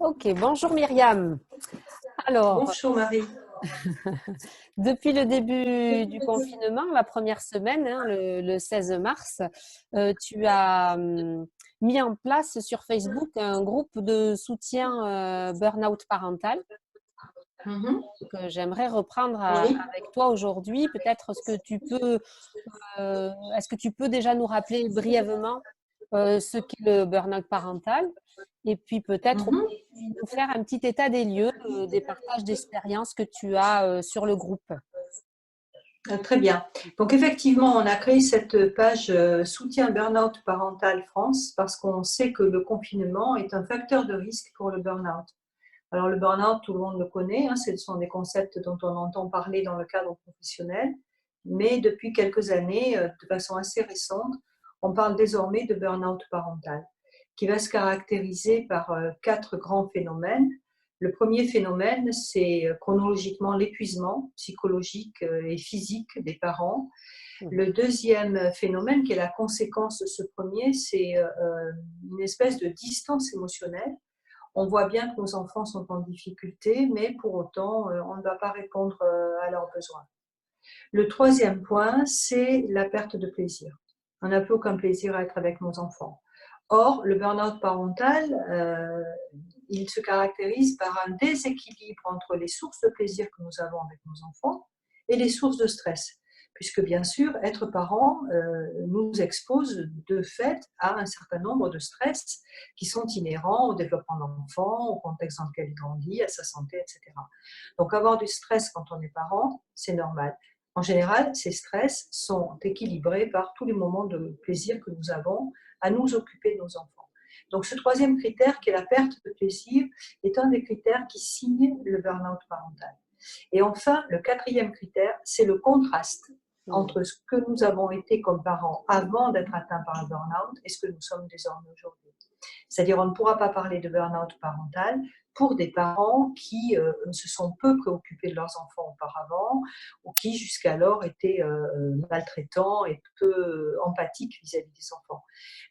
Ok, bonjour Myriam. Alors, Bonjour Marie. depuis le début du confinement, la première semaine, le 16 mars, tu as mis en place sur Facebook un groupe de soutien burn-out parental Mhm. que j'aimerais reprendre Oui. avec toi aujourd'hui. Peut-être est-ce que tu peux déjà nous rappeler brièvement ce qu'est le burn-out parental et puis peut-être Mhm. aussi nous faire un petit état des lieux, des partages d'expériences que tu as sur le groupe. Très bien. Donc effectivement, on a créé cette page soutien burn-out parental France parce qu'on sait que le confinement est un facteur de risque pour le burn-out. Alors le burn-out, tout le monde le connaît, hein, ce sont des concepts dont on entend parler dans le cadre professionnel, mais depuis quelques années, de façon assez récente, on parle désormais de burn-out parental, qui va se caractériser par quatre grands phénomènes. Le premier phénomène, c'est chronologiquement l'épuisement psychologique et physique des parents. Mhm. Le deuxième phénomène, qui est la conséquence de ce premier, c'est une espèce de distance émotionnelle. On voit bien que nos enfants sont en difficulté, mais pour autant, on ne va pas répondre à leurs besoins. Le troisième point, c'est la perte de plaisir. On n'a plus aucun plaisir à être avec nos enfants. Or, le burn-out parental, il se caractérise par un déséquilibre entre les sources de plaisir que nous avons avec nos enfants et les sources de stress. Puisque bien sûr, être parent nous expose de fait à un certain nombre de stress qui sont inhérents au développement de l'enfant, au contexte dans lequel il grandit, à sa santé, etc. Donc avoir du stress quand on est parent, c'est normal. En général, ces stress sont équilibrés par tous les moments de plaisir que nous avons à nous occuper de nos enfants. Donc ce troisième critère, qui est la perte de plaisir, est un des critères qui signe le burn-out parental. Et enfin, le quatrième critère, c'est le contraste Mhm. entre ce que nous avons été comme parents avant d'être atteints par le burn-out et ce que nous sommes désormais aujourd'hui. C'est-à-dire, on ne pourra pas parler de burn-out parental pour des parents qui se sont peu préoccupés de leurs enfants auparavant ou qui jusqu'alors étaient maltraitants et peu empathiques vis-à-vis des enfants.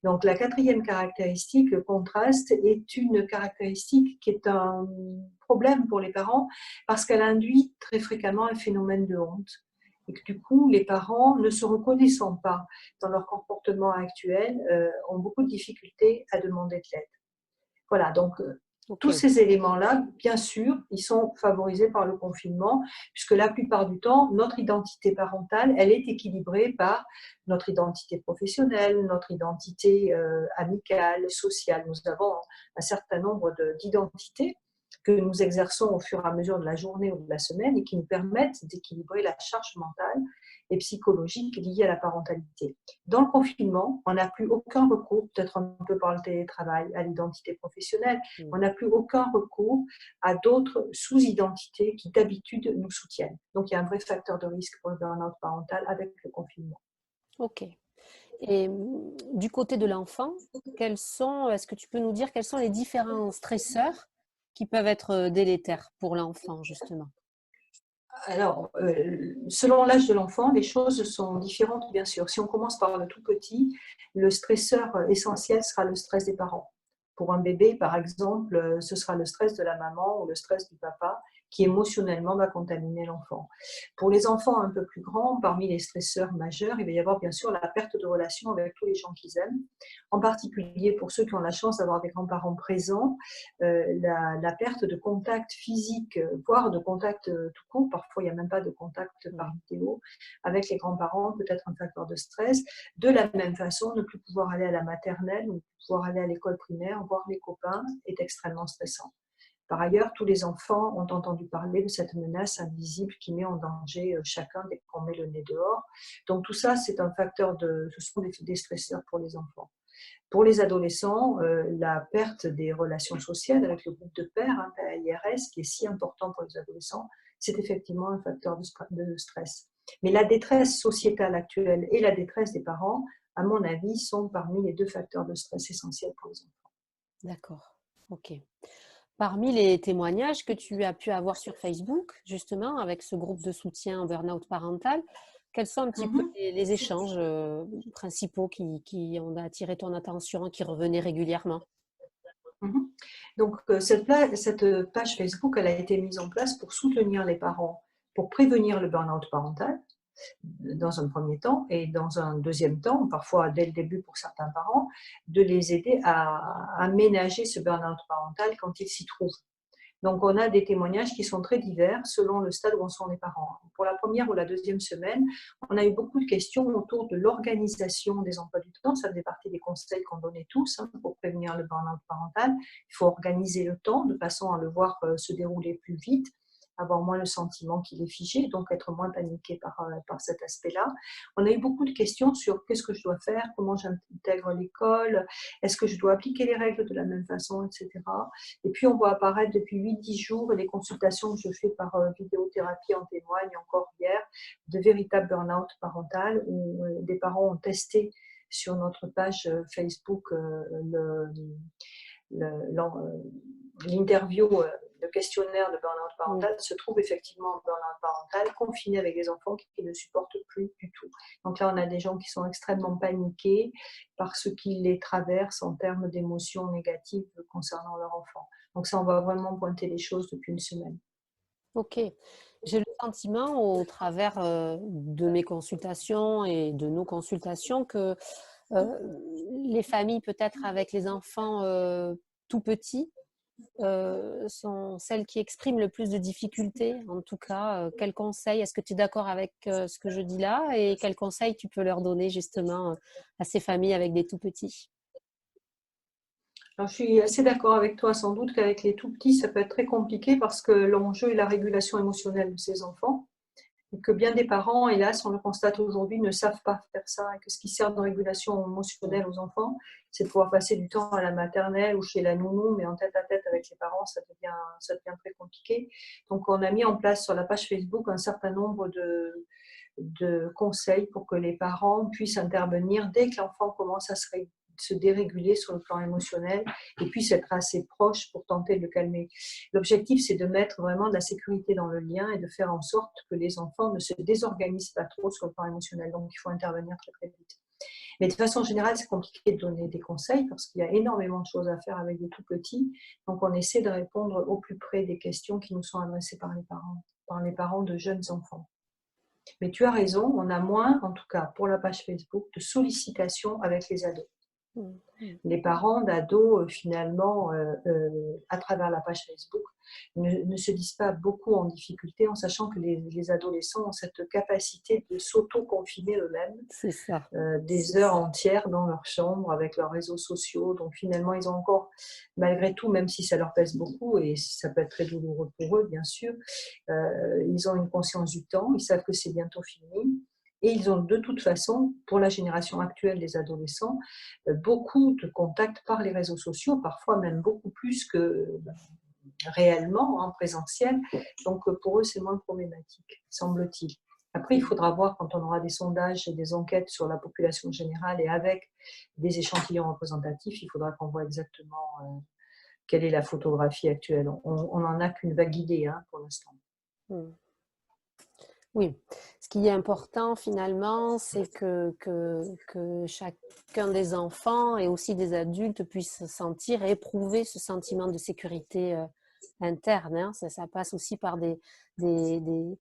Donc la quatrième caractéristique, le contraste, est une caractéristique qui est un problème pour les parents parce qu'elle induit très fréquemment un phénomène de honte. Et que du coup, les parents, ne se reconnaissant pas dans leur comportement actuel, ont beaucoup de difficultés à demander de l'aide. Voilà, donc tous Ok. ces éléments-là, bien sûr, ils sont favorisés par le confinement, puisque la plupart du temps, notre identité parentale, elle est équilibrée par notre identité professionnelle, notre identité amicale, sociale. Nous avons un certain nombre d'identités que nous exerçons au fur et à mesure de la journée ou de la semaine et qui nous permettent d'équilibrer la charge mentale et psychologique liée à la parentalité. Dans le confinement, on n'a plus aucun recours, peut-être un peu par le télétravail, à l'identité professionnelle, on Mhm. n'a plus aucun recours à d'autres sous-identités qui d'habitude nous soutiennent. Donc il y a un vrai facteur de risque pour le burn-out parental avec le confinement. Ok. Et du côté de l'enfant, est-ce que tu peux nous dire quels sont les différents stresseurs qui peuvent être délétères pour l'enfant, justement? Alors, selon l'âge de l'enfant, les choses sont différentes, bien sûr. Si on commence par le tout petit, le stresseur essentiel sera le stress des parents. Pour un bébé, par exemple, ce sera le stress de la maman ou le stress du papa qui émotionnellement va contaminer l'enfant. Pour les enfants un peu plus grands, parmi les stresseurs majeurs, il va y avoir bien sûr la perte de relation avec tous les gens qu'ils aiment, en particulier pour ceux qui ont la chance d'avoir des grands-parents présents, la perte de contact physique, voire de contact tout court, parfois il n'y a même pas de contact par Mhm. vidéo, avec les grands-parents peut être un facteur de stress. De la même façon, ne plus pouvoir aller à la maternelle, ne plus pouvoir aller à l'école primaire, voir les copains est extrêmement stressant. Par ailleurs, tous les enfants ont entendu parler de cette menace invisible qui met en danger chacun dès qu'on met le nez dehors. Donc tout ça, c'est un facteur ce sont des stresseurs pour les enfants. Pour les adolescents, la perte des relations sociales avec le groupe de pairs, hein, PAIRS, qui est si important pour les adolescents, c'est effectivement un facteur de stress. Mais la détresse sociétale actuelle et la détresse des parents, à mon avis, sont parmi les deux facteurs de stress essentiels pour les enfants. D'accord. Ok. Parmi les témoignages que tu as pu avoir sur Facebook, justement, avec ce groupe de soutien burn-out parental, quels sont un petit peu Mhm. les échanges principaux qui ont attiré ton attention, qui revenaient régulièrement? Mhm. Donc, cette page Facebook, elle a été mise en place pour soutenir les parents, pour prévenir le burn-out parental, dans un premier temps, et dans un deuxième temps, parfois dès le début pour certains parents, de les aider à ménager ce burn-out parental quand ils s'y trouvent. Donc, on a des témoignages qui sont très divers selon le stade où en sont les parents. Pour la première ou la deuxième semaine, on a eu beaucoup de questions autour de l'organisation des emplois du temps. Ça faisait partie des conseils qu'on donnait tous pour prévenir le burn-out parental. Il faut organiser le temps de façon à le voir se dérouler plus vite, avoir moins le sentiment qu'il est figé, donc être moins paniqué par cet aspect-là. On a eu beaucoup de questions sur qu'est-ce que je dois faire, comment j'intègre l'école, est-ce que je dois appliquer les règles de la même façon, etc. Et puis, on voit apparaître depuis 8-10 jours les consultations que je fais par vidéothérapie en témoignent encore hier, de véritables burn-out parental où des parents ont testé sur notre page Facebook l'interview, le questionnaire de burn-out parental, se trouve effectivement en burn-out parental, confiné avec des enfants qui ne supportent plus du tout. Donc là, on a des gens qui sont extrêmement paniqués par ce qui les traverse en termes d'émotions négatives concernant leur enfant. Donc ça, on va vraiment pointer les choses depuis une semaine. Ok. J'ai le sentiment, au travers de mes consultations et de nos consultations, que les familles, peut-être avec les enfants tout petits, sont celles qui expriment le plus de difficultés. En tout cas, quels conseils, est-ce que tu es d'accord avec ce que je dis là, et quels conseils tu peux leur donner justement à ces familles avec des tout petits? Alors, je suis assez d'accord avec toi, sans doute qu'avec les tout petits, ça peut être très compliqué parce que l'enjeu est la régulation émotionnelle de ces enfants. Et que bien des parents, hélas, on le constate aujourd'hui, ne savent pas faire ça, et que ce qui sert de régulation émotionnelle aux enfants, c'est de pouvoir passer du temps à la maternelle ou chez la nounou, mais en tête à tête avec les parents, ça devient très compliqué. Donc, on a mis en place sur la page Facebook un certain nombre de conseils pour que les parents puissent intervenir dès que l'enfant commence à se déréguler sur le plan émotionnel et puisse être assez proche pour tenter de le calmer. L'objectif, c'est de mettre vraiment de la sécurité dans le lien et de faire en sorte que les enfants ne se désorganisent pas trop sur le plan émotionnel. Donc, il faut intervenir très, très vite. Mais de façon générale, c'est compliqué de donner des conseils parce qu'il y a énormément de choses à faire avec des tout petits. Donc, on essaie de répondre au plus près des questions qui nous sont adressées par les parents de jeunes enfants. Mais tu as raison, on a moins, en tout cas pour la page Facebook, de sollicitations avec les ados. Les parents d'ados, finalement, à travers la page Facebook, ne se disent pas beaucoup en difficulté, en sachant que les adolescents ont cette capacité de s'auto-confiner eux-mêmes C'est ça. des heures entières dans leur chambre avec leurs réseaux sociaux. Donc finalement, ils ont encore, malgré tout, même si ça leur pèse beaucoup, et ça peut être très douloureux pour eux, bien sûr, ils ont une conscience du temps, ils savent que c'est bientôt fini. Et ils ont de toute façon, pour la génération actuelle des adolescents, beaucoup de contacts par les réseaux sociaux, parfois même beaucoup plus que réellement en présentiel. Donc pour eux, c'est moins problématique, semble-t-il. Après, il faudra voir quand on aura des sondages et des enquêtes sur la population générale et avec des échantillons représentatifs, il faudra qu'on voit exactement quelle est la photographie actuelle. On n'en a qu'une vague idée pour l'instant. Oui, ce qui est important finalement, c'est que chacun des enfants et aussi des adultes puissent sentir et éprouver ce sentiment de sécurité interne. Ça passe aussi par quelque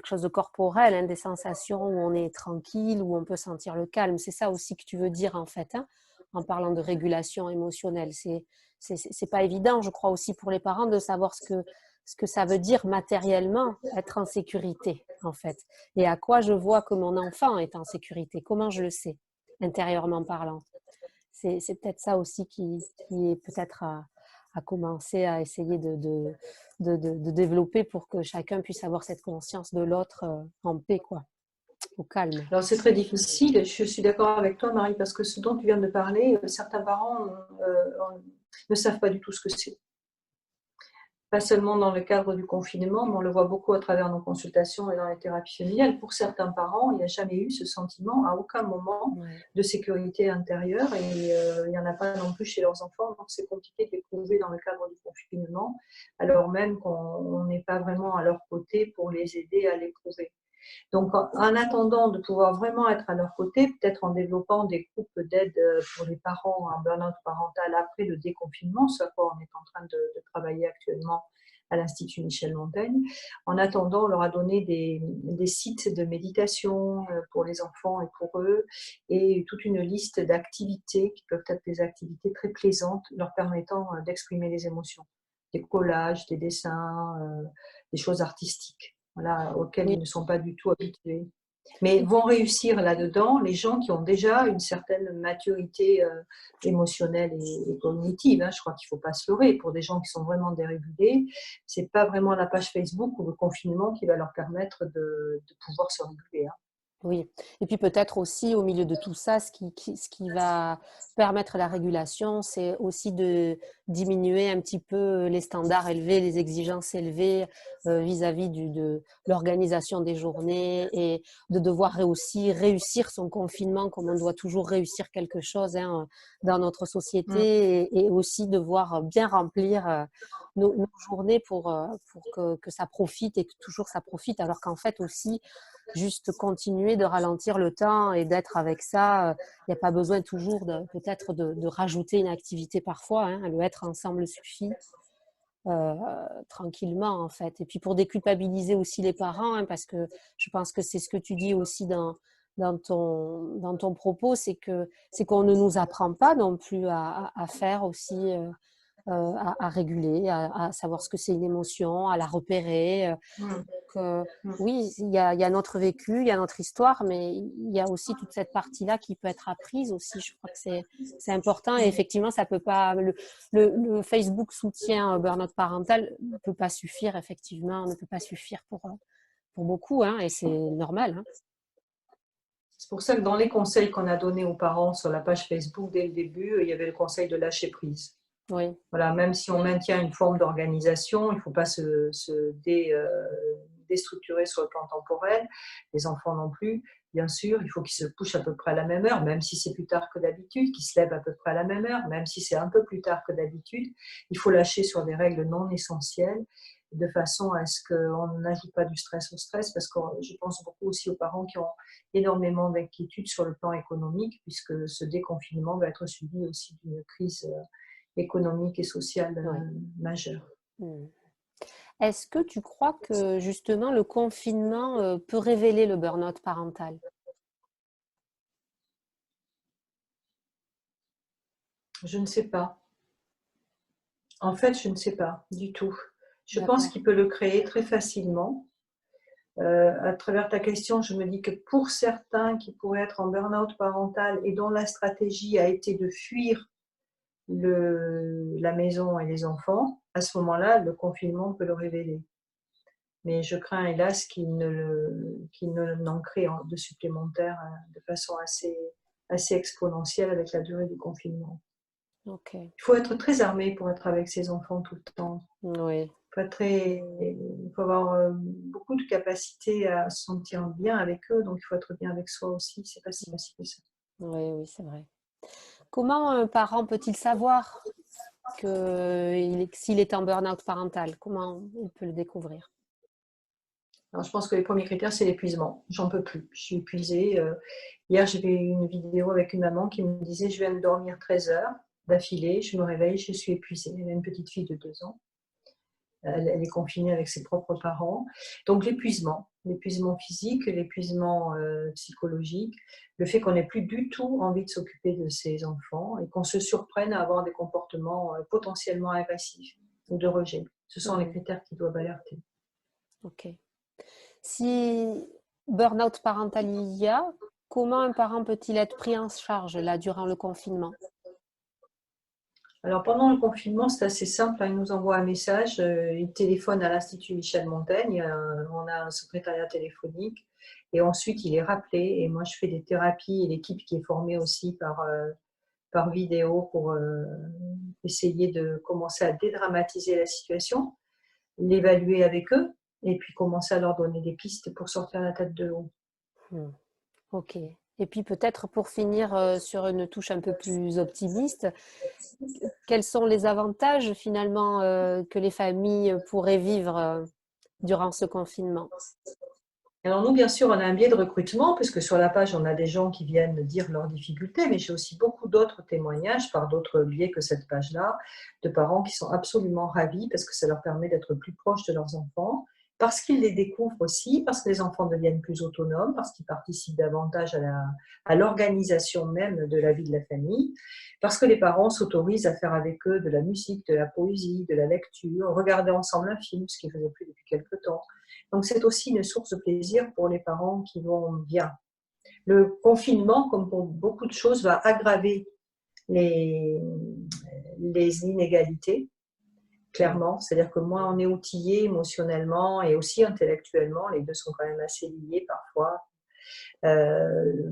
chose de corporel, des sensations où on est tranquille, où on peut sentir le calme. C'est ça aussi que tu veux dire en fait, en parlant de régulation émotionnelle. C'est pas évident, je crois, aussi pour les parents de savoir ce que ça veut dire matériellement être en sécurité, en fait. Et à quoi je vois que mon enfant est en sécurité, comment je le sais, intérieurement parlant. C'est peut-être ça aussi qui est peut-être à commencer à essayer de développer pour que chacun puisse avoir cette conscience de l'autre en paix, quoi, au calme. Alors c'est très difficile, je suis d'accord avec toi Marie, parce que ce dont tu viens de parler, certains parents ne savent pas du tout ce que c'est. Pas seulement dans le cadre du confinement, mais on le voit beaucoup à travers nos consultations et dans les thérapies familiales. Pour certains parents, il n'y a jamais eu ce sentiment à aucun moment de sécurité intérieure et il n'y en a pas non plus chez leurs enfants. Donc c'est compliqué de l'éprouver dans le cadre du confinement, alors même qu'on n'est pas vraiment à leur côté pour les aider à l'éprouver. Donc, en attendant de pouvoir vraiment être à leur côté, peut-être en développant des groupes d'aide pour les parents en burn-out parental après le déconfinement, ce à quoi on est en train de travailler actuellement à l'Institut Michel Montaigne. En attendant, on leur a donné des sites de méditation pour les enfants et pour eux, et toute une liste d'activités qui peuvent être des activités très plaisantes, leur permettant d'exprimer les émotions. Des collages, des dessins, des choses artistiques, voilà, auxquelles Oui, ils ne sont pas du tout habitués. Mais vont réussir là-dedans les gens qui ont déjà une certaine maturité émotionnelle et cognitive. Hein. Je crois qu'il ne faut pas se leurrer. Pour des gens qui sont vraiment dérégulés, ce n'est pas vraiment la page Facebook ou le confinement qui va leur permettre de pouvoir se réguler. Hein. oui. Et puis peut-être aussi au milieu de tout ça, ce qui va permettre la régulation, c'est aussi de diminuer un petit peu les standards élevés, les exigences élevées vis-à-vis de l'organisation des journées et de devoir aussi réussir son confinement comme on doit toujours réussir quelque chose hein, dans notre Mm. société et aussi devoir bien remplir nos journées pour que ça profite et que toujours ça profite alors qu'en fait aussi juste continuer de ralentir le temps et d'être avec ça. Il n'y a pas besoin toujours peut-être de rajouter une activité parfois. Hein, le être ensemble suffit euh, tranquillement en fait. Et puis pour déculpabiliser aussi les parents, hein, parce que je pense que c'est ce que tu dis aussi dans ton propos, c'est qu'on ne nous apprend pas non plus à faire aussi à réguler, à savoir ce que c'est une émotion, à la repérer. Mm. Mm. Oui, il y a notre vécu, il y a notre histoire, mais il y a aussi toute cette partie-là qui peut être apprise aussi. Je crois que c'est important et Mm. effectivement, ça peut pas. Le Facebook soutien burn-out parental ne peut pas suffire, effectivement, ne peut pas suffire pour beaucoup, hein, et c'est normal. Hein. C'est pour ça que dans les conseils qu'on a donnés aux parents sur la page Facebook dès le début, il y avait le conseil de lâcher prise. Oui, Voilà, même si on maintient une forme d'organisation, il ne faut pas se déstructurer sur le plan temporel, les enfants non plus. Bien sûr, il faut qu'ils se couchent à peu près à la même heure, même si c'est plus tard que d'habitude, qu'ils se lèvent à peu près à la même heure, même si c'est un peu plus tard que d'habitude. Il faut lâcher sur des règles non essentielles, de façon à ce qu'on n'ajoute pas du stress au stress, parce que je pense beaucoup aussi aux parents qui ont énormément d'inquiétudes sur le plan économique, puisque ce déconfinement va être suivi aussi d'une crise économique et sociale oui. majeure. Mm. Est-ce que tu crois que justement le confinement peut révéler le burn-out parental? Je ne sais pas. En fait, je ne sais pas du tout. Je pense D'accord. qu'il peut le créer très facilement. À travers ta question, je me dis que pour certains qui pourraient être en burn-out parental et dont la stratégie a été de fuir la maison et les enfants, à ce moment-là, le confinement peut le révéler. Mais je crains, hélas, qu'il n'en crée de supplémentaires de façon assez exponentielle avec la durée du confinement. Ok. Il faut être très armé pour être avec ses enfants tout le temps. Oui. Il faut avoir beaucoup de capacité à se sentir bien avec eux, donc il faut être bien avec soi aussi. C'est pas si facile que ça. Oui, oui, c'est vrai. Comment un parent peut-il savoir s'il est en burn-out parental? Comment il peut le découvrir? Alors, je pense que les premiers critères, c'est l'épuisement. J'en peux plus. Je suis épuisée. Hier, j'ai vu une vidéo avec une maman qui me disait: je viens de dormir 13 heures d'affilée, je me réveille, je suis épuisée. Elle a une petite fille de 2 ans. Elle est confinée avec ses propres parents. Donc l'épuisement physique, l'épuisement psychologique, le fait qu'on n'ait plus du tout envie de s'occuper de ses enfants et qu'on se surprenne à avoir des comportements potentiellement agressifs ou de rejet. Ce sont les Mhm. critères qui doivent alerter. Ok. Si burn-out parental il y a, comment un parent peut-il être pris en charge là durant le confinement? Alors pendant le confinement, c'est assez simple, hein, ils nous envoient un message, ils téléphonent à l'Institut Michel Montaigne, on a un secrétariat téléphonique et ensuite il est rappelé et moi je fais des thérapies et l'équipe qui est formée aussi par vidéo pour essayer de commencer à dédramatiser la situation, l'évaluer avec eux et puis commencer à leur donner des pistes pour sortir la tête de haut. Hmm. Ok. Et puis peut-être pour finir sur une touche un peu plus optimiste, quels sont les avantages finalement que les familles pourraient vivre durant ce confinement? Alors nous, bien sûr, on a un biais de recrutement, puisque sur la page, on a des gens qui viennent dire leurs difficultés, mais j'ai aussi beaucoup d'autres témoignages par d'autres biais que cette page-là, de parents qui sont absolument ravis parce que ça leur permet d'être plus proches de leurs enfants, parce qu'ils les découvrent aussi, parce que les enfants deviennent plus autonomes, parce qu'ils participent davantage à l'organisation même de la vie de la famille, parce que les parents s'autorisent à faire avec eux de la musique, de la poésie, de la lecture, regarder ensemble un film, ce qu'ils ne faisaient plus depuis quelque temps. Donc, c'est aussi une source de plaisir pour les parents qui vont bien. Le confinement, comme pour beaucoup de choses, va aggraver les, les inégalités, clairement. C'est-à-dire que moins on est outillé émotionnellement et aussi intellectuellement, les deux sont quand même assez liés parfois,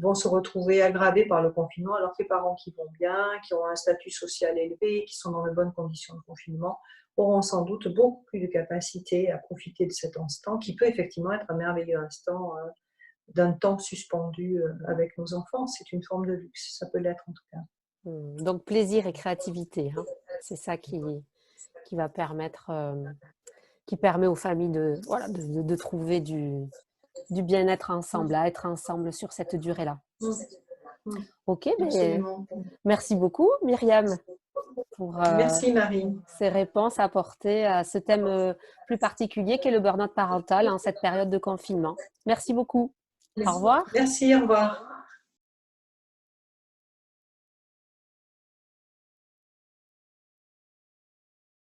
vont se retrouver aggravés par le confinement, alors que les parents qui vont bien, qui ont un statut social élevé, qui sont dans de bonnes conditions de confinement, auront sans doute beaucoup plus de capacité à profiter de cet instant, qui peut effectivement être un merveilleux instant d'un temps suspendu avec nos enfants. C'est une forme de luxe, ça peut l'être en tout cas. Donc plaisir et créativité, hein. C'est ça qui va permettre, qui permet aux familles de, voilà, de trouver du bien-être ensemble, à être ensemble sur cette durée-là. Ok, mais Absolument. merci beaucoup Myriam pour Merci Marie. ces réponses apportées à ce thème plus particulier qu'est le burn-out parental en cette période de confinement. Merci beaucoup. Au revoir. Merci, au revoir.